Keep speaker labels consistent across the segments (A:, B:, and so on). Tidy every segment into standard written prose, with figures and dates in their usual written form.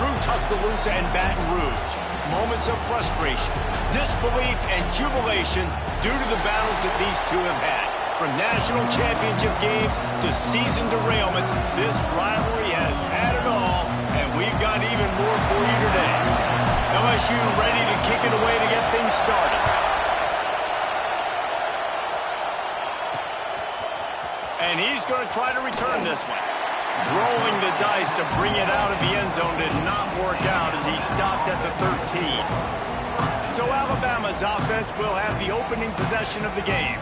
A: through Tuscaloosa and Baton Rouge. Moments of frustration, disbelief, and jubilation due to the battles that these two have had. From national championship games to season derailments, this rivalry has had it all, and we've got even more for you today. LSU ready to kick it away to get things started. And he's going to try to return this one. Rolling the dice to bring it out of the end zone did not work out as he stopped at the 13. So Alabama's offense will have the opening possession of the game.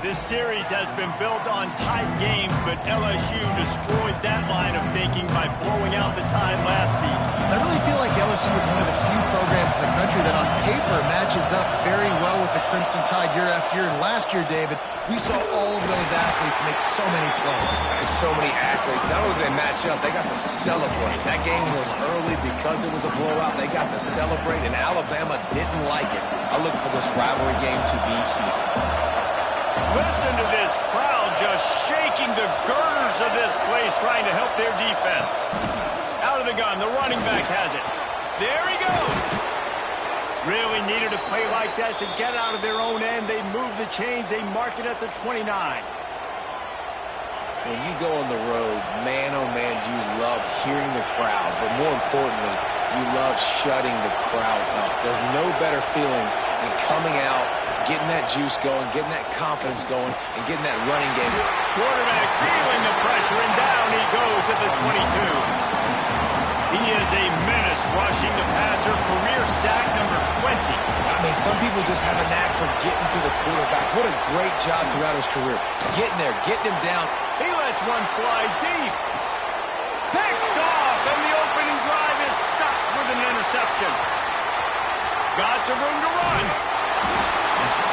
A: This series has been built on tight games, but LSU destroyed that line of thinking by blowing out the Tide last season.
B: I really feel like LSU is one of the few programs in the country that on paper matches up very well with the Crimson Tide year after year. And last year, David, we saw all of those athletes make so many plays.
C: So many athletes. Not only did they match up, they got to celebrate. That game was early because it was a blowout. They got to celebrate, and Alabama didn't like it. I look for this rivalry game to be heated.
A: Listen to this crowd just shaking the girders of this place trying to help their defense. Out of the gun, the running back has it. There he goes. Really needed a play like that to get out of their own end. They move the chains. They mark it at the 29.
C: When you go on the road, man, oh man, you love hearing the crowd. But more importantly, you love shutting the crowd up. There's no better feeling than coming out, getting that juice going, getting that confidence going, and getting that running game.
A: Quarterback feeling the pressure, and down he goes at the 22. He is a menace rushing the passer, career sack number 20.
C: I mean, some people just have a knack for getting to the quarterback. What a great job throughout his career. Getting there, getting him down.
A: He lets one fly deep. Picked off, and the opening drive is stopped with an interception. Got some room to run.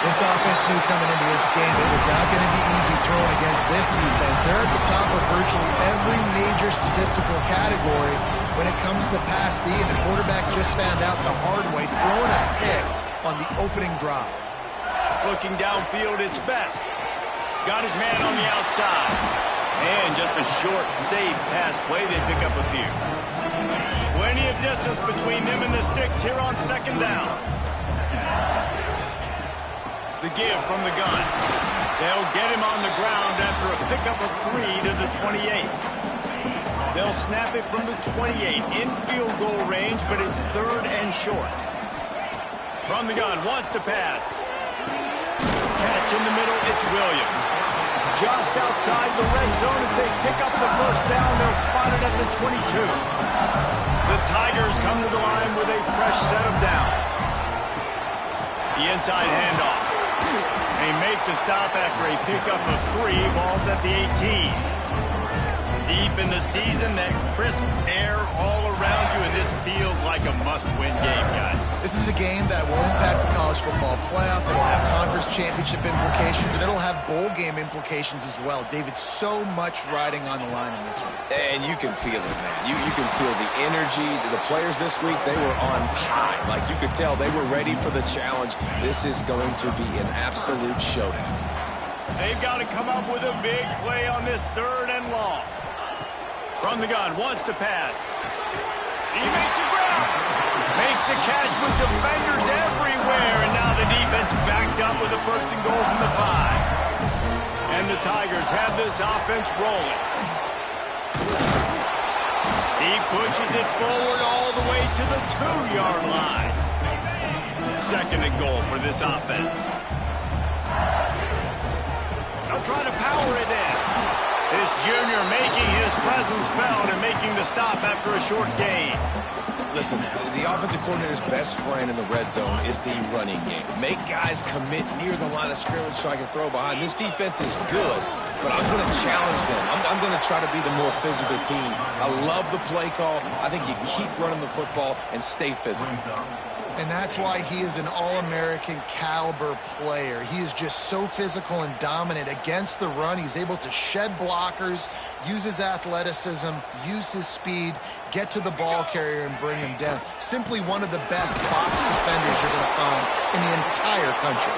B: This offense knew coming into this game it was not going to be easy throwing against this defense. They're at the top of virtually every major statistical category when it comes to pass D, and the quarterback just found out the hard way, throwing a pick on the opening drive.
A: Looking downfield, it's Best. Got his man on the outside. And just a short, safe pass play. They pick up a few. Plenty of distance between them and the sticks here on second down. The give from the gun. They'll get him on the ground after a pickup of 3 to the 28. They'll snap it from the 28 in field goal range, but it's third and short. From the gun, wants to pass. Catch in the middle, it's Williams. Just outside the red zone as they pick up the first down. They'll spot it at the 22. The Tigers come to the line with a fresh set of downs. The inside handoff. They make the stop after a pickup of 3. Ball's at the 18. Deep in the season, that crisp air all around you, and this feels like a must-win game, guys.
B: This is a game that will impact the college football playoff. It'll have conference championship implications, and it'll have bowl game implications as well. David, so much riding on the line in this one.
C: And you can feel it, man. You can feel the energy. The players this week, they were on high. Like you could tell they were ready for the challenge. This is going to be an absolute showdown.
A: They've got to come up with a big play on this third and long. From the gun, wants to pass. He makes it ground. Makes a catch with defenders everywhere, and now the defense backed up with a first and goal from the 5. And the Tigers have this offense rolling. He pushes it forward all the way to the 2-yard line. Second and goal for this offense. They'll try to power it in. This junior making his presence felt and making the stop after a short gain.
C: Listen, the offensive coordinator's best friend in the red zone is the running game. Make guys commit near the line of scrimmage so I can throw behind. This defense is good, but I'm going to challenge them. I'm going to try to be the more physical team. I love the play call. I think you keep running the football and stay physical.
B: And that's why he is an All-American caliber player. He is just so physical and dominant against the run. He's able to shed blockers, use his athleticism, use his speed, get to the ball carrier and bring him down. Simply one of the best box defenders you're going to find in the entire country.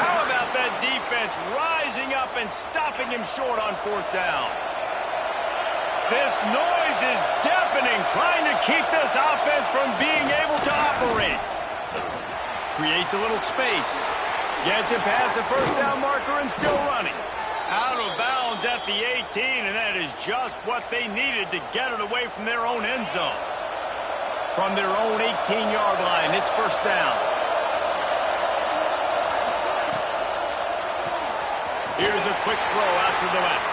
A: How about that defense rising up and stopping him short on fourth down? This noise is deafening, trying to keep this offense from being able to operate. Creates a little space. Gets it past the first down marker and still running. Out of bounds at the 18, and that is just what they needed to get it away from their own end zone. From their own 18-yard line, it's first down. Here's a quick throw out to the left.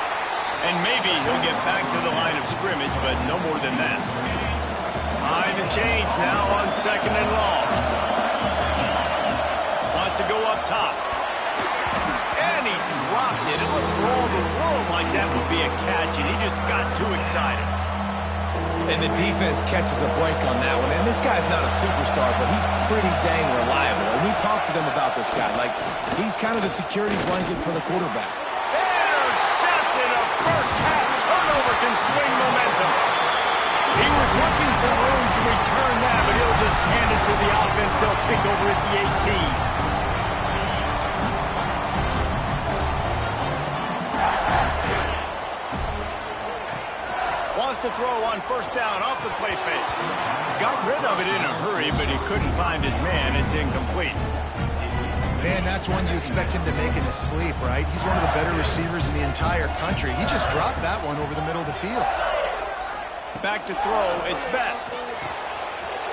A: And maybe he'll get back to the line of scrimmage, but no more than that. Behind the chains now on second and long. Wants to go up top. And he dropped it. It looked for all the world like that would be a catch, and he just got too excited.
C: And the defense catches a break on that one. And this guy's not a superstar, but he's pretty dang reliable. And we talked to them about this guy. Like, he's kind of the security blanket for the quarterback.
A: Intercepted. A first-half turnover can swing momentum. He was looking for room to return that, but he'll just hand it to the offense. They'll take over at the 18. Wants to throw on first down off the play fake. Got rid of it in a hurry, but he couldn't find his man. It's incomplete.
B: Man, that's one you expect him to make in his sleep, right? He's one of the better receivers in the entire country. He just dropped that one over the middle of the field.
A: Back to throw, it's Best.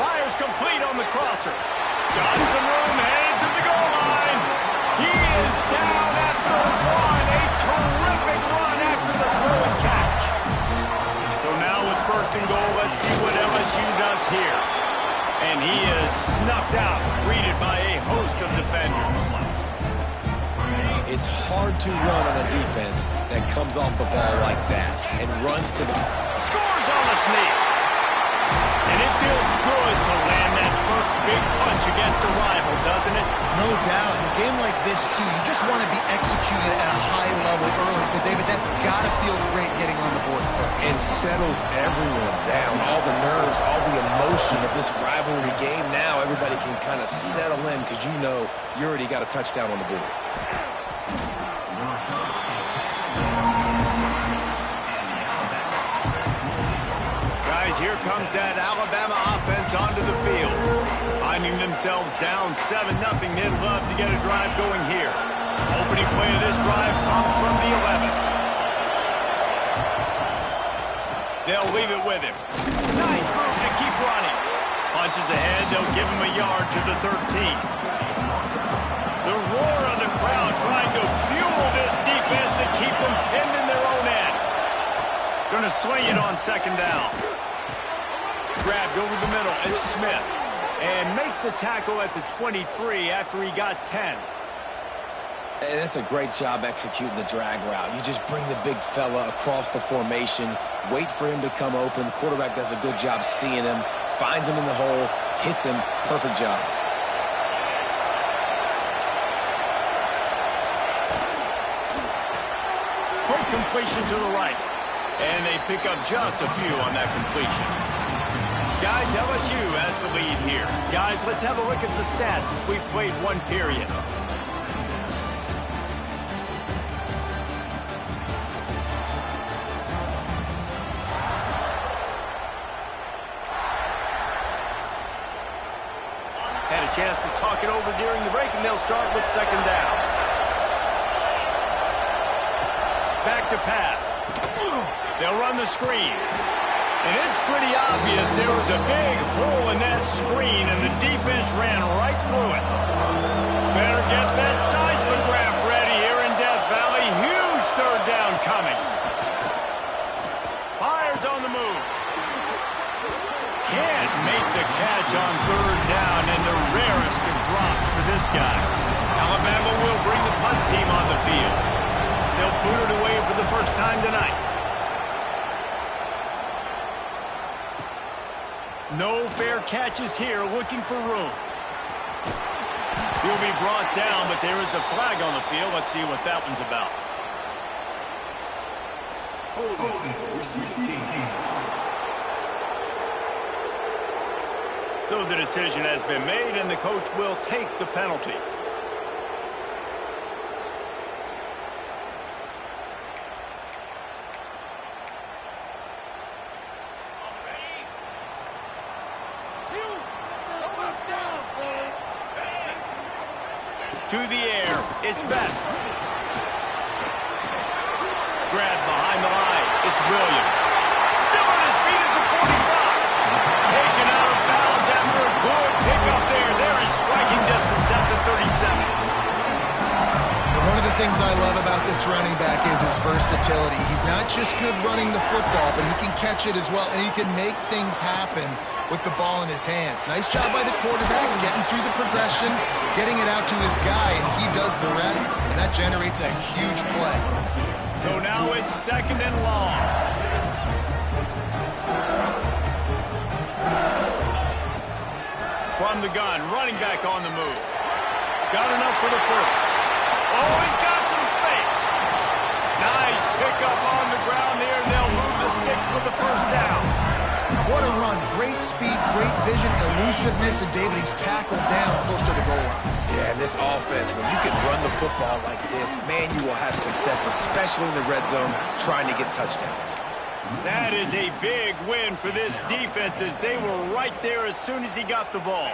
A: Fires complete on the crosser. Got some room, headed to the goal line. He is down at the one. A terrific run after the throw and catch. So now with first and goal, let's see what LSU does here. And he is snuffed out, greeted by a host of defenders.
C: It's hard to run on a defense that comes off the ball like that and runs to the...
A: Scores on the sneak. And it feels good to land that first big punch against a rival, doesn't it?
B: No doubt. In a game like this, too, you just want to be executed at a high level early. So, David, that's got to feel great getting on the board first.
C: And settles everyone down. All the nerves, all the emotion of this rivalry game. Now everybody can kind of settle in because you know you already got a touchdown on the board.
A: Here comes that Alabama offense onto the field. Finding themselves down 7-0, they'd love to get a drive going here. Opening play of this drive comes from the 11th. They'll leave it with him. Nice move to keep running. Punches ahead, they'll give him a yard to the 13. The roar of the crowd trying to fuel this defense to keep them pinned in their own end. Gonna swing it on second down. Grabbed over the middle, it's Smith. And makes the tackle at the 23 after he got 10.
C: And that's a great job executing the drag route. You just bring the big fella across the formation, wait for him to come open. The quarterback does a good job seeing him, finds him in the hole, hits him. Perfect job.
A: Quick completion to the right. And they pick up just a few on that completion. Guys, LSU has the lead here. Guys, let's have a look at the stats as we've played one period. Had a chance to talk it over during the break, and they'll start with second down. Back to pass. They'll run the screen. And it's pretty obvious there was a big hole in that screen, and the defense ran right through it. Better get that seismograph ready here in Death Valley. Huge third down coming. Fires on the move. Can't make the catch on third down, and the rarest of drops for this guy. Alabama will bring the punt team on the field. They'll boot it away for the first time tonight. No fair catches here, looking for room. He'll be brought down, but there is a flag on the field. Let's see what that one's about. So the decision has been made, and the coach will take the penalty. to the air. It's best. Grab behind the line. It's Williams. Still on his feet at the 45. Taken out of bounds after a good pickup there. There is striking distance at the 37.
B: One of the things I love about this running back is his versatility. He's not just good running the football, but he can catch it as well, and he can make things happen with the ball in his hands. Nice job by the quarterback getting through the progression, getting it out to his guy, and he does the rest, and that generates a huge play.
A: So now it's 2nd and long. From the gun, running back on the move. Got enough for the first. Oh, he's got some space. Nice pickup on the ground there, and they'll move the sticks with the first down.
B: What a run. Great speed, great vision, elusiveness, and David, he's tackled down close to the goal line.
C: Yeah, and this offense, when you can run the football like this, man, you will have success, especially in the red zone, trying to get touchdowns.
A: That is a big win for this defense, as they were right there as soon as he got the ball.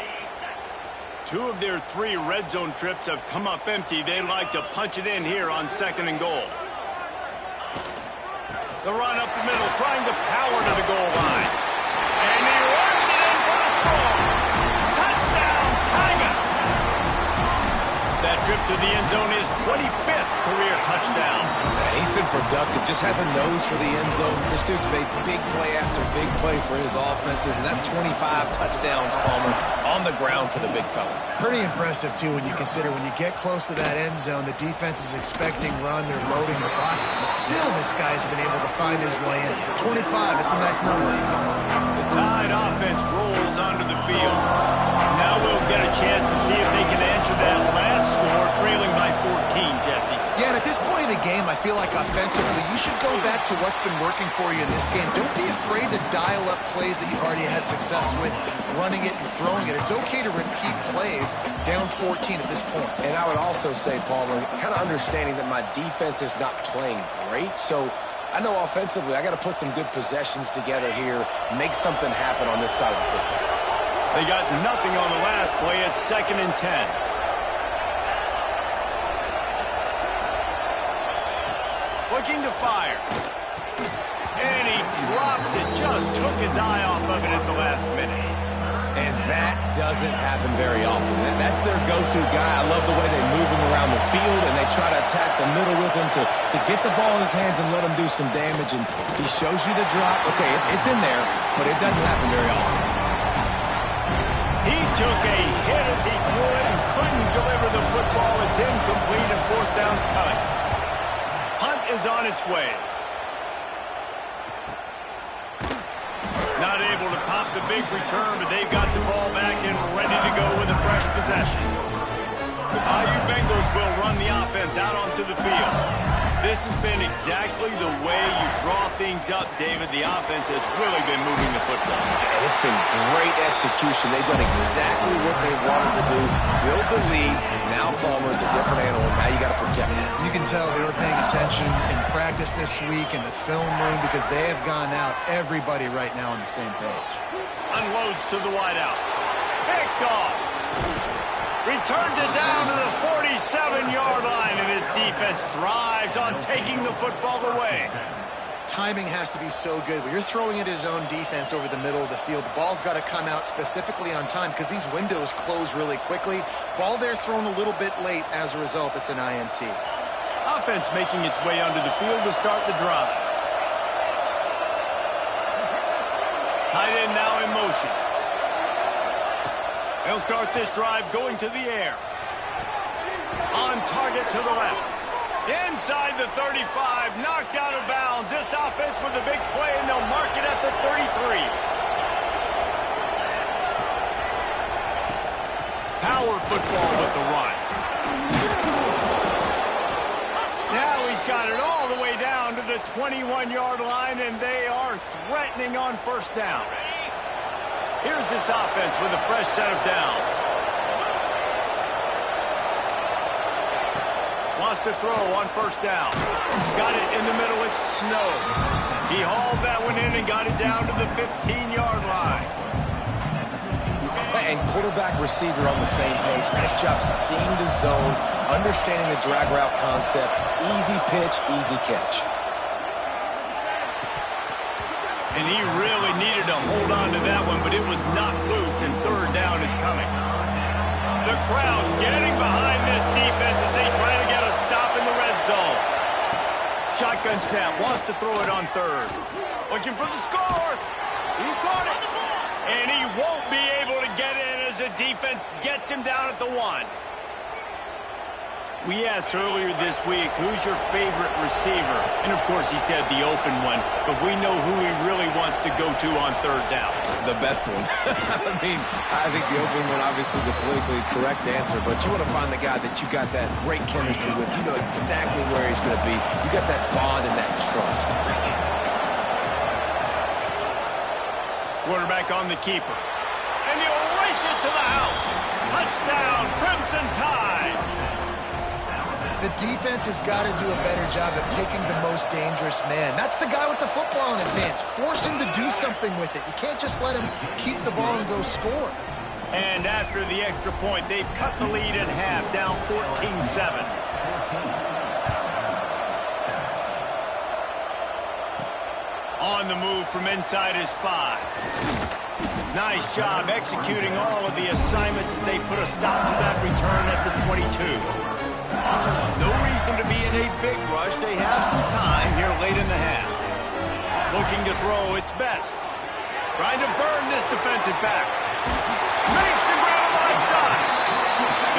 A: 2 of their 3 red zone trips have come up empty. They like to punch it in here on 2nd and goal. The run up the middle, trying to power to the goal line. And he runs it in for the score. Touchdown, Tigers! That trip to the end zone is 25th career touchdown.
C: Man, he's been productive, just has a nose for the end zone. This dude's made big play after big play for his offenses, and that's 25 touchdowns, Palmer, on the ground for the big fella.
B: Pretty impressive, too, when you consider when you get close to that end zone, the defense is expecting run, they're loading the box. Still, this guy's been able to find his way in. 25, it's a nice number.
A: The Tide offense rolls onto the field. Now we'll get a chance to see if they can answer that last score, trailing by 14, Jesse.
B: Yeah, and at this point in the game, I feel like offensively, you should go back to what's been working for you in this game. Don't be afraid to dial up plays that you've already had success with, running it and throwing it. It's okay to repeat plays down 14 at this point.
C: And I would also say, Palmer, kind of understanding that my defense is not playing great, so I know offensively I got to put some good possessions together here, make something happen on this side of the football.
A: They got nothing on the last play. It's 2nd and 10. Looking to fire. And he drops it. Just took his eye off of it at the last minute.
C: And that doesn't happen very often. That's their go-to guy. I love the way they move him around the field, and they try to attack the middle with him to get the ball in his hands and let him do some damage. And he shows you the drop. Okay, it's in there, but it doesn't happen very often.
A: He took a hit as he threw it and couldn't deliver the football. It's incomplete, and 4th down's coming. Hunt is on its way. Not able to pop the big return, but they've got the ball back and ready to go with a fresh possession. The Bayou Bengals will run the offense out onto the field. This has been exactly the way you draw things up, David. The offense has really been moving the football.
C: And it's been great execution. They've done exactly what they wanted to do. Build the lead. Now Palmer is a different animal. Now you got to protect it.
B: You can tell they were paying attention in practice this week in the film room because they have gone out, everybody right now on the same page.
A: Unloads to the wideout. Picked off. Returns it down to the 47-yard line, and his defense thrives on taking the football away.
B: Timing has to be so good. When you're throwing at his own defense over the middle of the field, the ball's got to come out specifically on time because these windows close really quickly. Ball there thrown a little bit late. As a result, it's an INT.
A: Offense making its way onto the field to start the drive. Tight end now in motion. They'll start this drive going to the air. On target to the left. Inside the 35, knocked out of bounds. This offense with a big play, and they'll mark it at the 33. Power football with the run. Now he's got it all the way down to the 21-yard line, and they are threatening on 1st down. Here's this offense with a fresh set of downs. Wants to throw on 1st down. Got it in the middle. It's Snow. He hauled that one in and got it down to the 15-yard line.
C: And quarterback receiver on the same page. Nice job seeing the zone, understanding the drag route concept. Easy pitch, easy catch.
A: And he really needed to hold on to that one, but it was not loose, and third down is coming. The crowd getting behind this defense as they try to get a stop in the red zone. Shotgun snap, wants to throw it on third. Looking for the score. He caught it. And he won't be able to get in as the defense gets him down at the 1. We asked earlier this week, who's your favorite receiver? And, of course, he said the open one. But we know who he really wants to go to on third down.
C: The best one. I think the open one, obviously the politically correct answer. But you want to find the guy that you got that great chemistry with. You know exactly where he's going to be. You got that bond and that trust.
A: Quarterback on the keeper. And he'll race it to the house. Touchdown, Crimson Tide.
B: The defense has got to do a better job of taking the most dangerous man. That's the guy with the football in his hands. Force him to do something with it. You can't just let him keep the ball and go score.
A: And after the extra point, they've cut the lead at half, down 14-7. On the move from inside his 5. Nice job executing all of the assignments as they put a stop to that return at the 22. No reason to be in a big rush. They have some time here late in the half. Looking to throw its best. Trying to burn this defensive back. Makes the ground line side.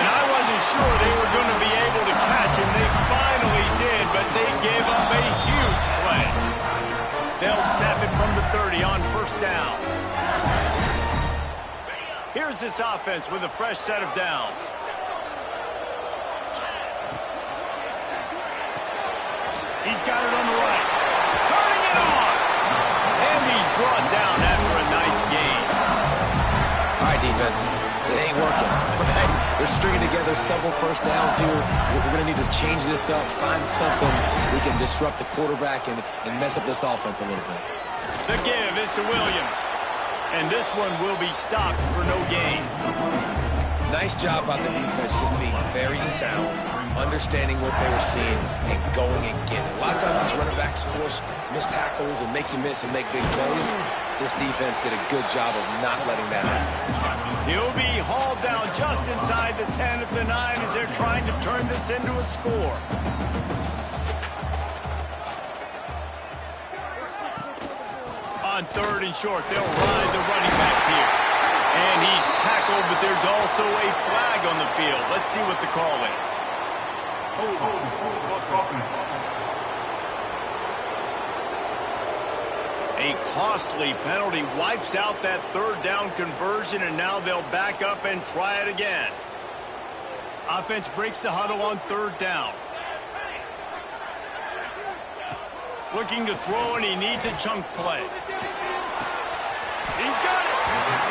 A: And I wasn't sure they were going to be able to catch him. They finally did, but they gave up a huge play. They'll snap it from the 30 on first down. Here's this offense with a fresh set of downs. He's got it on the right. Turning it on. And he's brought down after a nice gain.
C: All right, defense. It ain't working. They're stringing together several first downs here. We're going to need to change this up, find something we can disrupt the quarterback and mess up this offense a little bit.
A: The give is to Williams. And this one will be stopped for no gain.
C: Nice job on the defense, just being very sound, understanding what they were seeing, and going and getting it. A lot of times these running backs force missed tackles and make you miss and make big plays. This defense did a good job of not letting that happen.
A: He'll be hauled down just inside the 10 at the 9 as they're trying to turn this into a score. On third and short, they'll ride the running back here. And he's tackled, but there's also a flag on the field. Let's see what the call is. A costly penalty wipes out that third down conversion, and now they'll back up and try it again. Offense breaks the huddle on third down. Looking to throw, and he needs a chunk play. He's got it.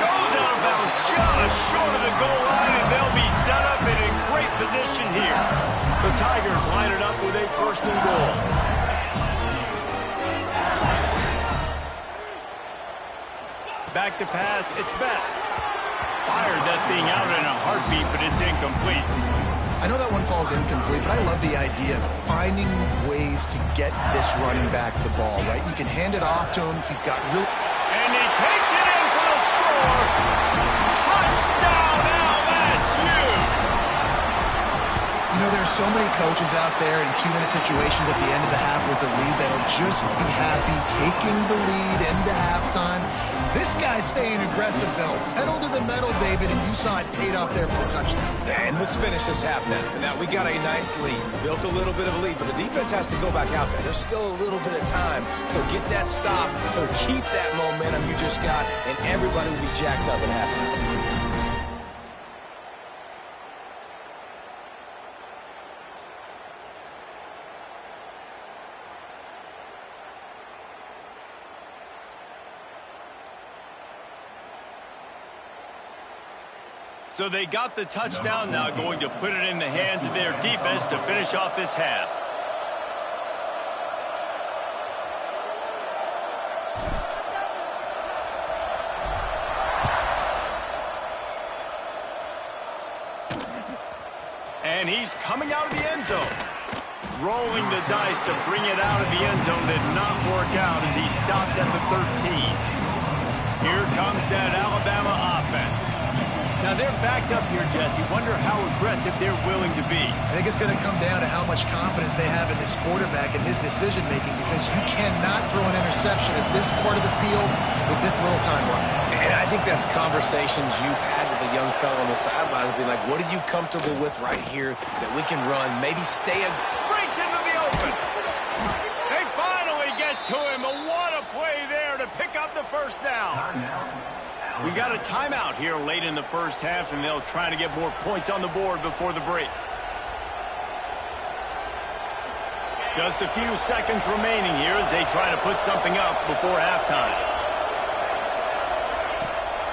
A: Goes out of bounds just short of the goal line, and they'll be set up and in great position here. The Tigers line it up with a first and goal. Back to pass, it's Best. Fired that thing out in a heartbeat, but it's incomplete.
B: I know that one falls incomplete, but I love the idea of finding ways to get this running back the ball, right? You can hand it off to him. He's got real...
A: And he takes it in for the score. Touchdown, LSU!
B: You know, there's so many coaches out there in 2-minute situations at the end of the half with the lead that'll just be happy taking the lead into halftime. This guy's staying aggressive, though. Pedal to the metal, David, and you saw it paid off there for the touchdown.
C: And let's finish this half now. Now, we got a nice lead. Built a little bit of a lead, but the defense has to go back out there. There's still a little bit of time. So get that stop to keep that momentum you just got, and everybody will be jacked up at halftime.
A: So they got the touchdown, now going to put it in the hands of their defense to finish off this half. And he's coming out of the end zone. Rolling the dice to bring it out of the end zone did not work out as he stopped at the 13. Here comes that Alabama offense. Now they're backed up here, Jesse. Wonder how aggressive they're willing to be.
B: I think it's going to come down to how much confidence they have in this quarterback and his decision-making, because you cannot throw an interception at this part of the field with this little time left.
C: And I think that's conversations you've had with a young fellow on the sideline. Be like, what are you comfortable with right here that we can run? Maybe stay
A: breaks into the open. They finally get to him. What a play there to pick up the first down. We got a timeout here late in the first half, and they'll try to get more points on the board before the break. Just a few seconds remaining here as they try to put something up before halftime.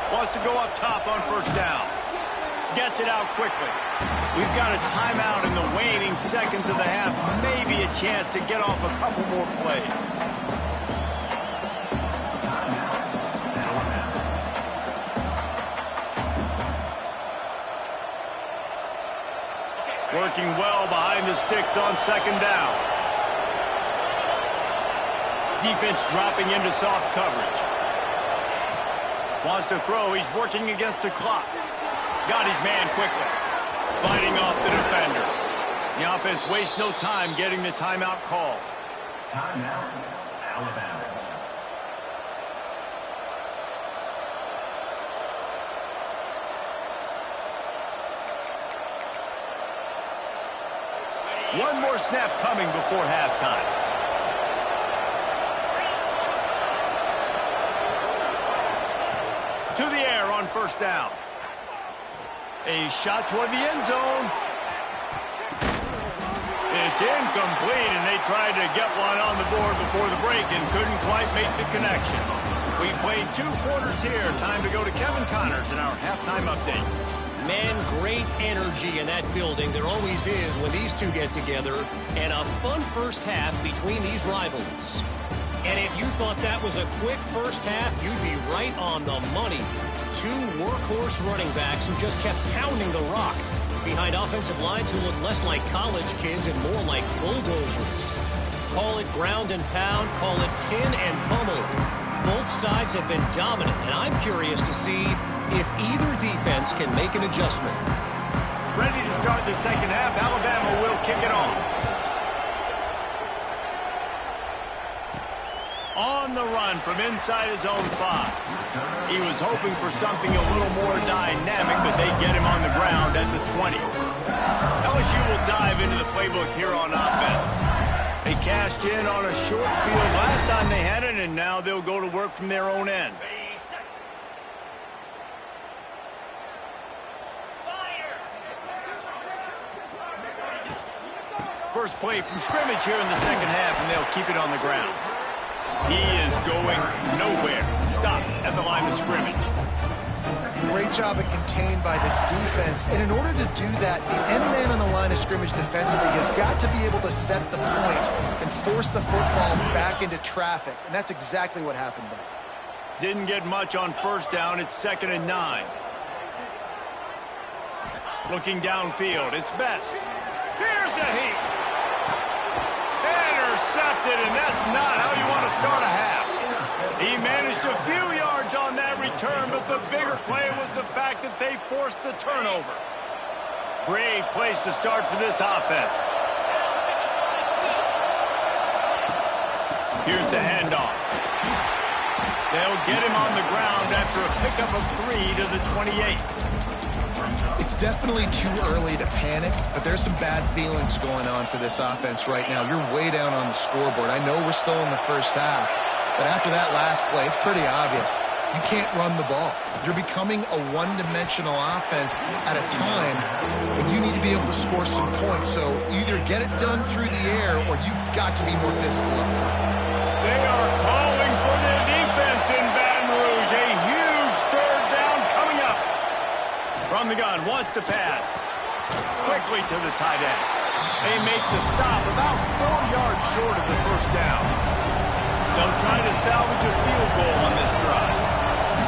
A: Wants to go up top on first down. Gets it out quickly. We've got a timeout in the waning seconds of the half. Maybe a chance to get off a couple more plays. Working well behind the sticks on second down. Defense dropping into soft coverage. Wants to throw. He's working against the clock. Got his man quickly. Fighting off the defender. The offense wastes no time getting the timeout called.
D: Timeout, Alabama.
A: One more snap coming before halftime. To the air on first down. A shot toward the end zone. It's incomplete, and they tried to get one on the board before the break and couldn't quite make the connection. We played 2 quarters here. Time to go to Kevin Connors in our halftime update.
E: Man, great energy in that building. There always is when these two get together. And a fun first half between these rivals. And if you thought that was a quick first half, you'd be right on the money. 2 workhorse running backs who just kept pounding the rock behind offensive lines who look less like college kids and more like bulldozers. Call it ground and pound, call it pin and pummel. Both sides have been dominant, and I'm curious to see if either defense can make an adjustment.
A: Ready to start the second half. Alabama will kick it off. On the run from inside his own 5. He was hoping for something a little more dynamic, but they get him on the ground at the 20. LSU will dive into the playbook here on offense. They cashed in on a short field last time they had it, and now they'll go to work from their own end. First play from scrimmage here in the second half, and they'll keep it on the ground. He is going nowhere. Stop at the line of scrimmage.
B: Great job at contained by this defense. And in order to do that, the end man on the line of scrimmage defensively has got to be able to set the point and force the football back into traffic. And that's exactly what happened there.
A: Didn't get much on first down. It's 2nd and 9. Looking downfield. It's Best. Here's a heat. Intercepted, and that's not how you want to start a half. He managed a few yards on that return, but the bigger play was the fact that they forced the turnover. Great place to start for this offense. Here's the handoff. They'll get him on the ground after a pickup of 3 to the 28.
B: It's definitely too early to panic, but there's some bad feelings going on for this offense right now. You're way down on the scoreboard. I know we're still in the first half, but after that last play, it's pretty obvious. You can't run the ball. You're becoming a one-dimensional offense at a time when you need to be able to score some points. So either get it done through the air or you've got to be more physical up front.
A: They are calling for their defense in Baton Rouge. A huge third down coming up. From the gun, wants to pass. Quickly to the tight end. They make the stop about 4 yards short of the first down. They'll try to salvage a field goal on this drive.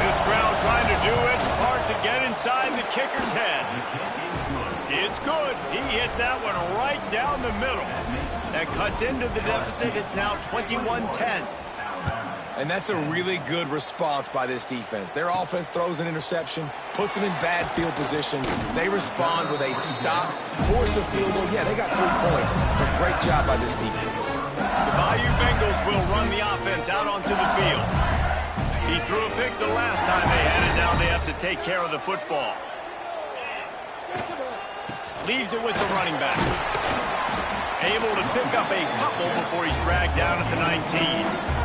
A: This crowd trying to do its part to get inside the kicker's head. It's good. He hit that one right down the middle. That cuts into the deficit. It's now 21-10.
C: And that's a really good response by this defense. Their offense throws an interception, puts them in bad field position. They respond with a stop, force a field goal. Yeah, they got 3 points, but great job by this defense.
A: The Bayou Bengals will run the offense out onto the field. He threw a pick the last time they had it. Now they have to take care of the football. Leaves it with the running back. Able to pick up a couple before he's dragged down at the 19.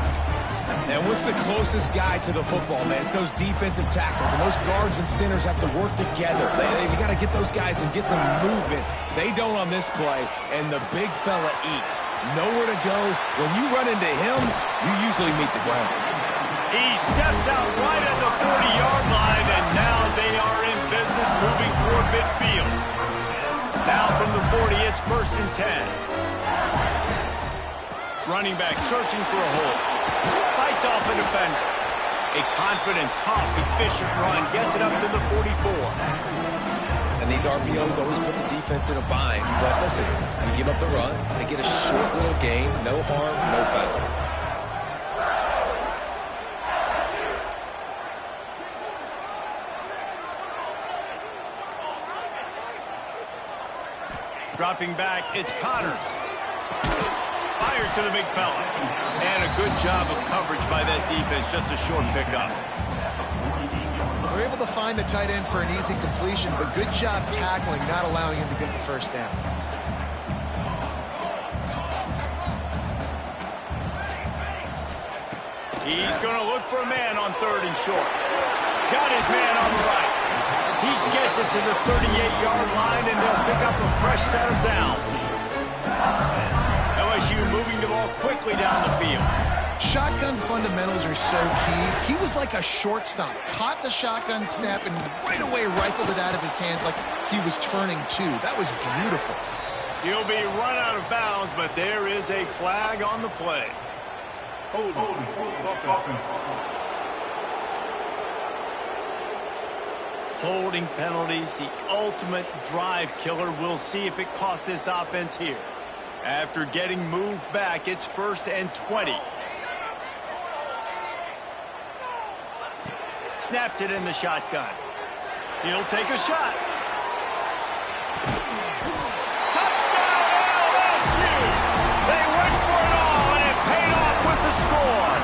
C: And what's the closest guy to the football, man? It's those defensive tackles, and those guards and centers have to work together. They got to get those guys and get some movement. They don't on this play, and the big fella eats. Nowhere to go. When you run into him, you usually meet the ground.
A: He steps out right at the 40-yard line, and now they are in business moving toward midfield. Now from the 40, it's 1st and 10. Running back searching for a hole. Fights off a defender. A confident, tough, efficient run gets it up to the 44.
C: And these RPOs always put the defense in a bind. But listen, you give up the run, they get a short little gain, no harm, no foul.
A: Dropping back, it's Connors. Fires to the big fella. And a good job of coverage by that defense, just a short pickup.
B: They're able to find the tight end for an easy completion, but good job tackling, not allowing him to get the first down.
A: He's going to look for a man on 3rd and short. Got his man on the right. He gets it to the 38-yard line, and they'll pick up a fresh set of downs. LSU moving the ball quickly down the field.
B: Shotgun fundamentals are so key. He was like a shortstop. Caught the shotgun snap and right away rifled it out of his hands like he was turning two. That was beautiful.
A: He'll be run out of bounds, but there is a flag on the play. Holding penalties, the ultimate drive killer. We'll see if it costs this offense here. After getting moved back, it's 1st and 20. Snapped it in the shotgun. He'll take a shot. Touchdown, LSU! They went for it all, and it paid off with the score.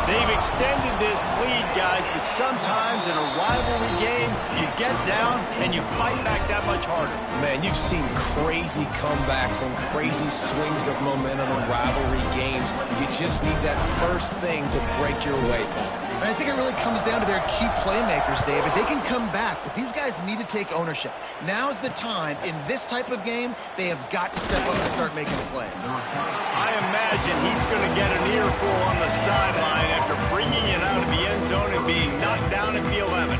A: They've extended this lead, guys, but sometimes in a rivalry game, you get down and you fight back that much harder.
C: Man, you've seen crazy comebacks and crazy swings of momentum in rivalry games. You just need that first thing to break your way, Paul.
B: And I think it really comes down to their key playmakers, David. They can come back, but these guys need to take ownership. Now's the time. In this type of game, they have got to step up and start making the plays.
A: I imagine he's going to get an earful on the sideline after bringing it out of the end zone and being knocked down at the 11.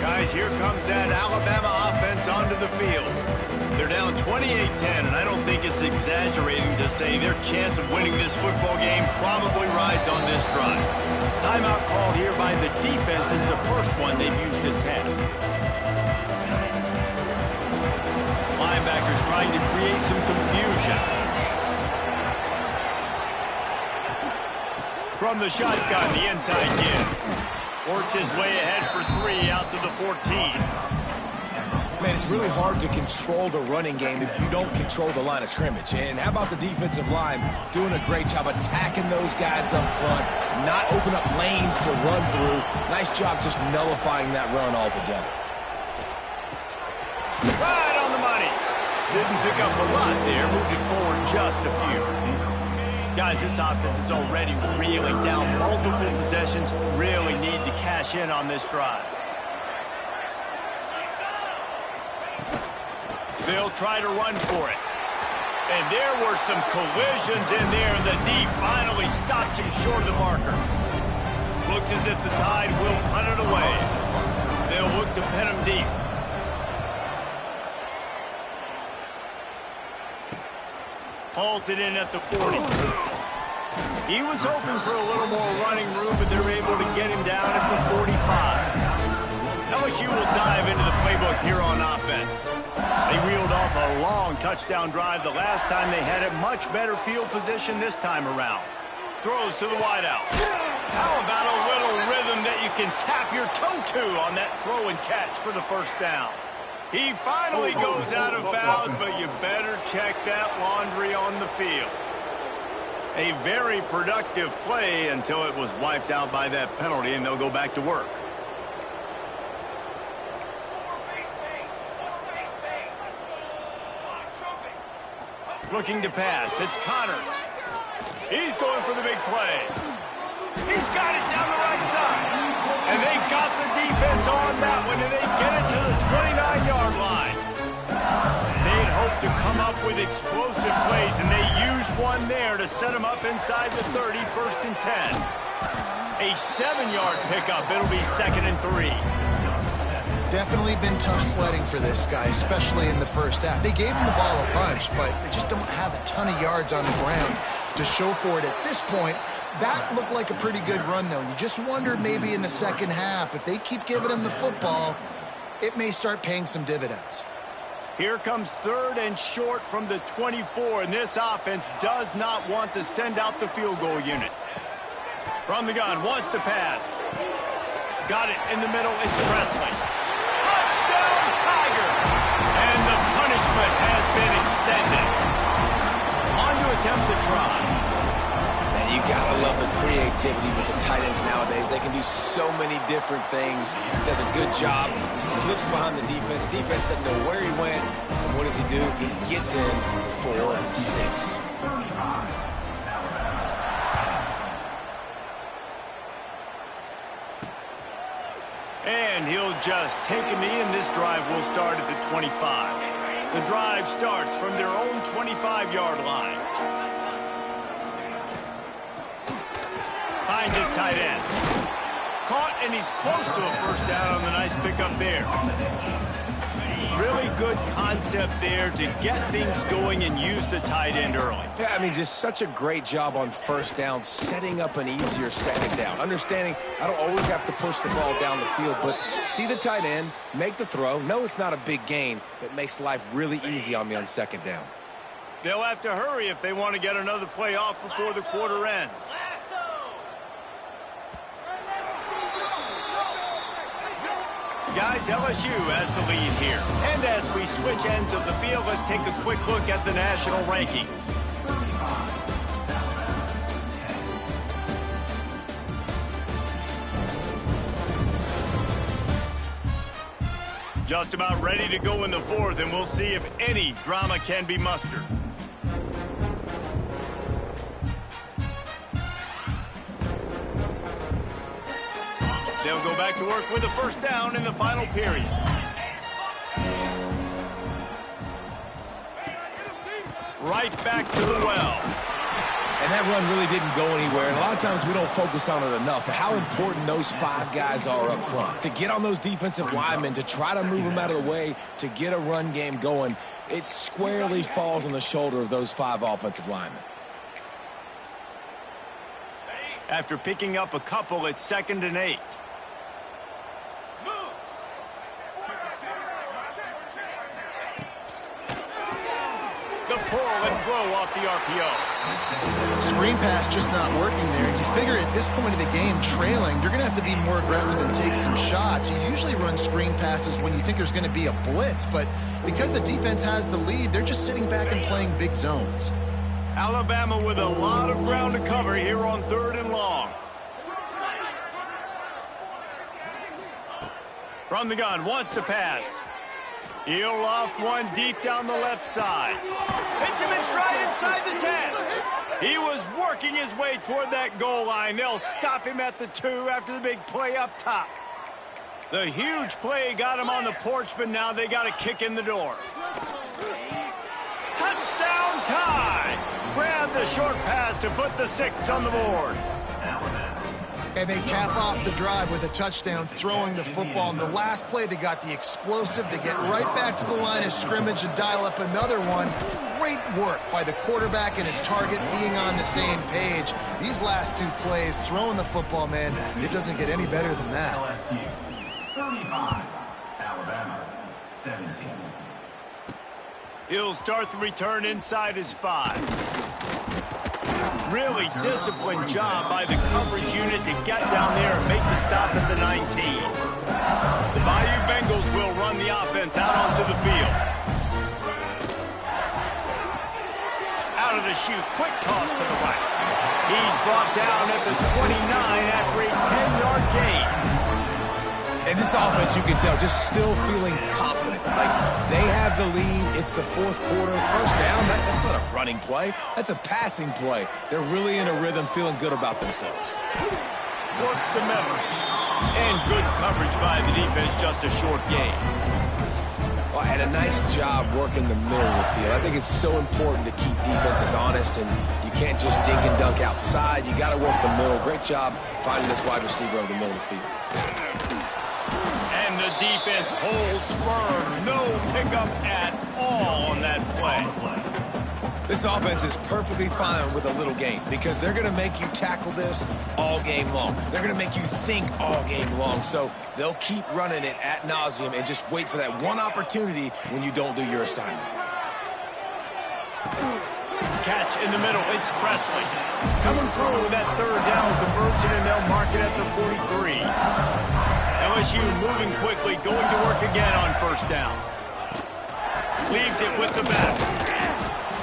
A: Guys, here comes that Alabama offense onto the field. They're down 28-10, and I don't think it's exaggerating to say their chance of winning this football game probably rides on this drive. Timeout called here by the defense is the first one they've used this half. Linebackers trying to create some confusion. From the shotgun, the inside give. Works his way ahead for 3 out to the 14.
C: Man, it's really hard to control the running game if you don't control the line of scrimmage. And how about the defensive line doing a great job attacking those guys up front, not open up lanes to run through. Nice job just nullifying that run altogether.
A: Right on the money. Didn't pick up a lot there, moved it forward just a few. Guys, this offense is already reeling down multiple possessions. Really need to cash in on this drive. They'll try to run for it. And there were some collisions in there, and the D finally stopped him short of the marker. Looks as if the Tide will punt it away. They'll look to pin him deep. Hauls it in at the 40. He was hoping for a little more running room, but they're able to get him down at the 45. LSU will dive into the playbook here on offense. defense. They reeled off a long touchdown drive the last time. They had a much better field position this time around. Throws to the wideout. How about a little rhythm that you can tap your toe to on that throw and catch for the first down? He finally goes out of bounds, but you better check that laundry on the field. A very productive play until it was wiped out by that penalty, and they'll go back to work. Looking to pass. It's Connors. He's going for the big play. He's got it down the right side. And they got the defense on that one, and they get it to the 29-yard line. They'd hoped to come up with explosive plays, and they used one there to set them up inside the 30, 1st and 10. A 7-yard pickup. It'll be 2nd and 3.
B: Definitely been tough sledding for this guy, especially in the first half. They gave him the ball a bunch, but they just don't have a ton of yards on the ground to show for it at this point. That looked like a pretty good run, though. You just wonder maybe in the second half, if they keep giving him the football, it may start paying some dividends.
A: Here comes 3rd and short from the 24, and this offense does not want to send out the field goal unit. From the gun, wants to pass. Got it in the middle, it's Presley. Touchdown, Tiger! And the punishment has been extended. On to attempt the try.
C: You gotta love the creativity with the tight ends nowadays. They can do so many different things. He does a good job. He slips behind the defense. Defense doesn't know where he went. And what does he do? He gets in for 6.
A: And he'll just take a knee, and this drive will start at the 25. The drive starts from their own 25-yard line. Finds his tight end. Caught, and he's close to a first down on the nice pickup there. Really good concept there to get things going and use the tight end early.
C: Yeah, I mean, just such a great job on first down, setting up an easier second down. Understanding I don't always have to push the ball down the field, but see the tight end, make the throw. No, it's not a big gain, but makes life really easy on me on second down.
A: They'll have to hurry if they want to get another play off before the quarter ends. Guys, LSU has the lead here. And as we switch ends of the field, let's take a quick look at the national rankings. Just about ready to go in the 4th, and we'll see if any drama can be mustered. They'll go back to work with a first down in the final period. Right back to the well.
C: And that run really didn't go anywhere. And a lot of times we don't focus on it enough, but how important those 5 guys are up front. To get on those defensive linemen, to try to move them out of the way, to get a run game going, it squarely falls on the shoulder of those 5 offensive linemen.
A: After picking up a couple, it's 2nd and 8. The pull and throw off the RPO.
B: Screen pass just not working there. You figure at this point of the game, trailing, you're going to have to be more aggressive and take some shots. You usually run screen passes when you think there's going to be a blitz, but because the defense has the lead, they're just sitting back and playing big zones.
A: Alabama with a lot of ground to cover here on 3rd and long. From the gun, wants to pass. He'll loft one deep down the left side. Hits him in stride inside the 10. He was working his way toward that goal line. They'll stop him at the 2 after the big play up top. The huge play got him on the porch, but now they got a kick in the door. Touchdown tie! Grab the short pass to put the 6 on the board.
B: And they cap off the drive with a touchdown, throwing the football. In the last play, they got the explosive. They get right back to the line of scrimmage and dial up another one. Great work by the quarterback and his target being on the same page. These last 2 plays, throwing the football, man, it doesn't get any better than that.
D: LSU 35, Alabama 17.
A: He'll start the return inside his 5. Really disciplined job by the coverage unit to get down there and make the stop at the 19. The Bayou Bengals will run the offense out onto the field. Out of the chute, quick toss to the right. He's brought down at the 29 after a 10-yard gain.
C: And this offense, you can tell, just still feeling confident. Like, they have the lead. It's the fourth quarter. First down, that's not a running play. That's a passing play. They're really in a rhythm, feeling good about themselves.
A: Works the middle. And good coverage by the defense, just a short gain.
C: Well, and a nice job working the middle of the field. I think it's so important to keep defenses honest, and you can't just dink and dunk outside. You got to work the middle. Great job finding this wide receiver over the middle of the field.
A: And the defense holds firm. No pickup at all on that play.
C: This offense is perfectly fine with a little game because they're going to make you tackle this all game long. They're going to make you think all game long. So they'll keep running it ad nauseum and just wait for that one opportunity when you don't do your assignment.
A: Catch in the middle. It's Presley. Coming through with that third down conversion, and they'll mark it at the 43. LSU moving quickly, going to work again on first down. Leaves it with the back.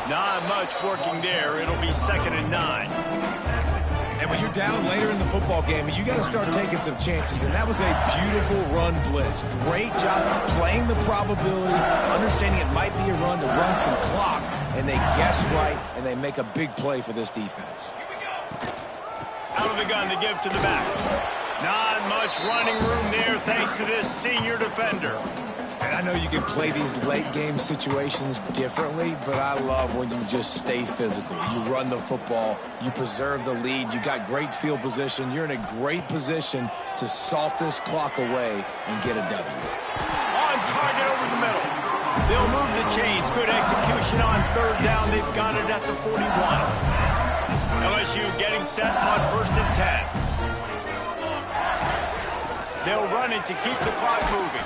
A: Not much working there. It'll be 2nd and 9.
C: And when you're down later in the football game, you got to start taking some chances. And that was a beautiful run blitz. Great job playing the probability, understanding it might be a run to run some clock. And they guess right, and they make a big play for this defense.
A: Out of the gun to give to the back. Not much running room there thanks to this senior defender.
C: And I know you can play these late-game situations differently, but I love when you just stay physical. You run the football, you preserve the lead, you got great field position, you're in a great position to salt this clock away and get a W.
A: On target over the middle. They'll move the chains. Good execution on third down. They've got it at the 41. LSU getting set on 1st and 10. They'll run it to keep the clock moving.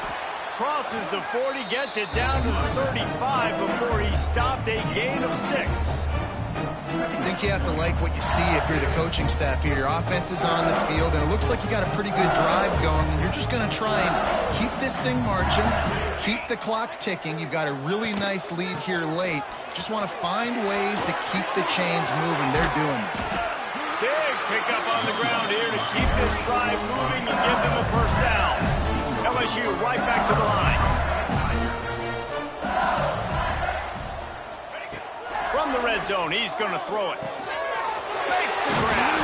A: Crosses the 40, gets it down to the 35 before he stopped, a gain of 6.
B: I think you have to like what you see if you're the coaching staff here. Your offense is on the field, and it looks like you got a pretty good drive going, and you're just going to try and keep this thing marching, keep the clock ticking. You've got a really nice lead here late. Just want to find ways to keep the chains moving. They're doing it.
A: Big pickup on the ground here to keep this drive moving and give them a first down. LSU right back to the line. From the red zone, he's going to throw it. Makes the grab.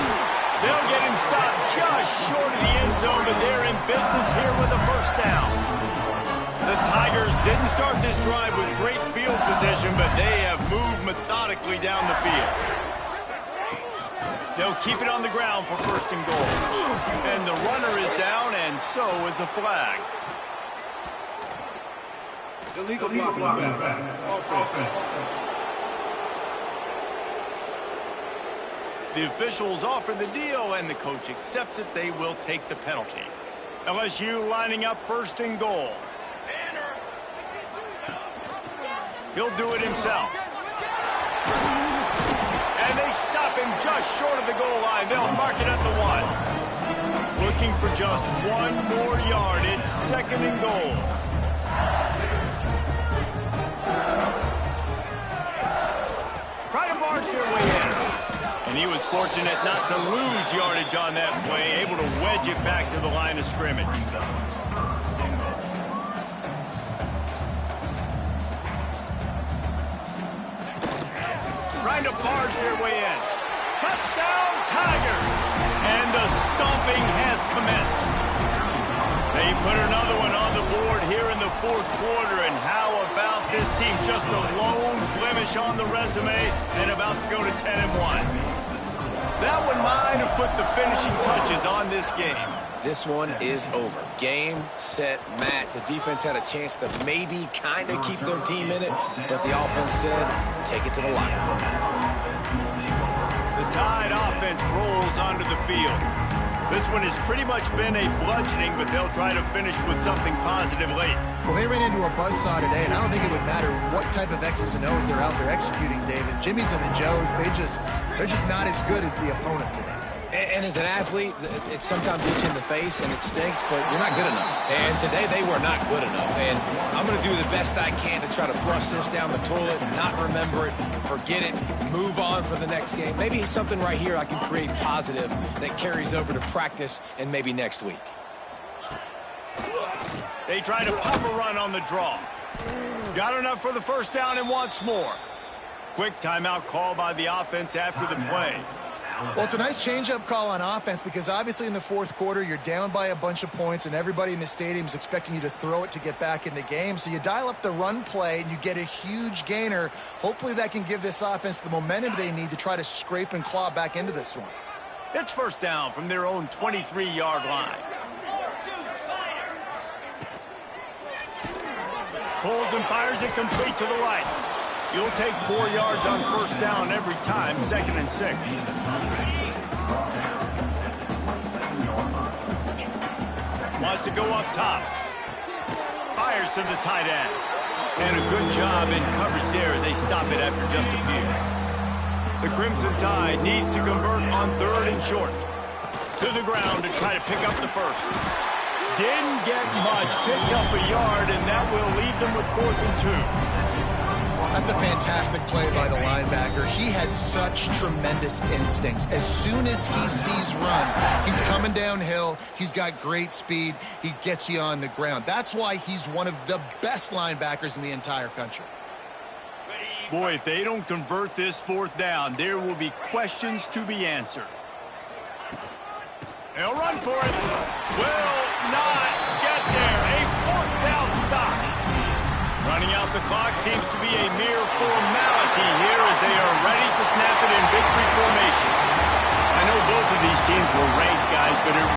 A: They'll get him stopped just short of the end zone, but they're in business here with a first down. The Tigers didn't start this drive with great field position, but they have moved methodically down the field. They'll keep it on the ground for 1st and goal. And the runner is down, and so is a flag.
F: Illegal blocking. Offense.
A: The officials offer the deal, and the coach accepts it. They will take the penalty. LSU lining up 1st and goal. He'll do it himself. And they stop him just short of the goal line. They'll mark it at the 1. Looking for just 1 more yard. It's 2nd and goal. Try to march their way in. And he was fortunate not to lose yardage on that play, able to wedge it back to the line of scrimmage. Trying to barge their way in. Touchdown, Tigers! And the stomping has commenced. They put another one on the board here in the 4th quarter, and how about this team? Just a lone blemish on the resume and about to go to 10-1. That one might have put the finishing touches on this game.
C: This one is over. Game, set, match. The defense had a chance to maybe kind of keep their team in it, but the offense said, take it to the locker room.
A: The Tide offense rolls onto the field. This one has pretty much been a bludgeoning, but they'll try to finish with something positive late.
B: Well, they ran into a buzzsaw today, and I don't think it would matter what type of X's and O's they're out there executing, David. Jimmy's and the Joes, they're just not as good as the opponent today.
C: And as an athlete, it sometimes hits you in the face and it stinks, but you're not good enough. And today they were not good enough. And I'm going to do the best I can to try to flush this down the toilet, not remember it, forget it, move on for the next game. Maybe something right here I can create positive that carries over to practice and maybe next week.
A: They try to pop a run on the draw. Got enough for the first down and wants more. Quick timeout call by the offense after the play.
B: Well, it's a nice change-up call on offense because obviously in the fourth quarter, you're down by a bunch of points and everybody in the stadium is expecting you to throw it to get back in the game. So you dial up the run play and you get a huge gainer. Hopefully that can give this offense the momentum they need to try to scrape and claw back into this one.
A: It's first down from their own 23-yard line. Pulls and fires it complete to the right. You'll take 4 yards on first down every time, 2nd and 6. Wants to go up top. Fires to the tight end. And a good job in coverage there as they stop it after just a few. The Crimson Tide needs to convert on 3rd and short. To the ground to try to pick up the first. Didn't get much, picked up a yard, and that will leave them with 4th and 2.
B: That's a fantastic play by the linebacker. He has such tremendous instincts. As soon as he sees run, he's coming downhill. He's got great speed. He gets you on the ground. That's why he's one of the best linebackers in the entire country.
A: Boy, if they don't convert this 4th down, there will be questions to be answered. They'll run for it. Will not get there. A 4th down stop. Running out the clock seems to be a mere formality here as they are ready to snap it in victory formation. I know both of these teams were ranked, guys, but it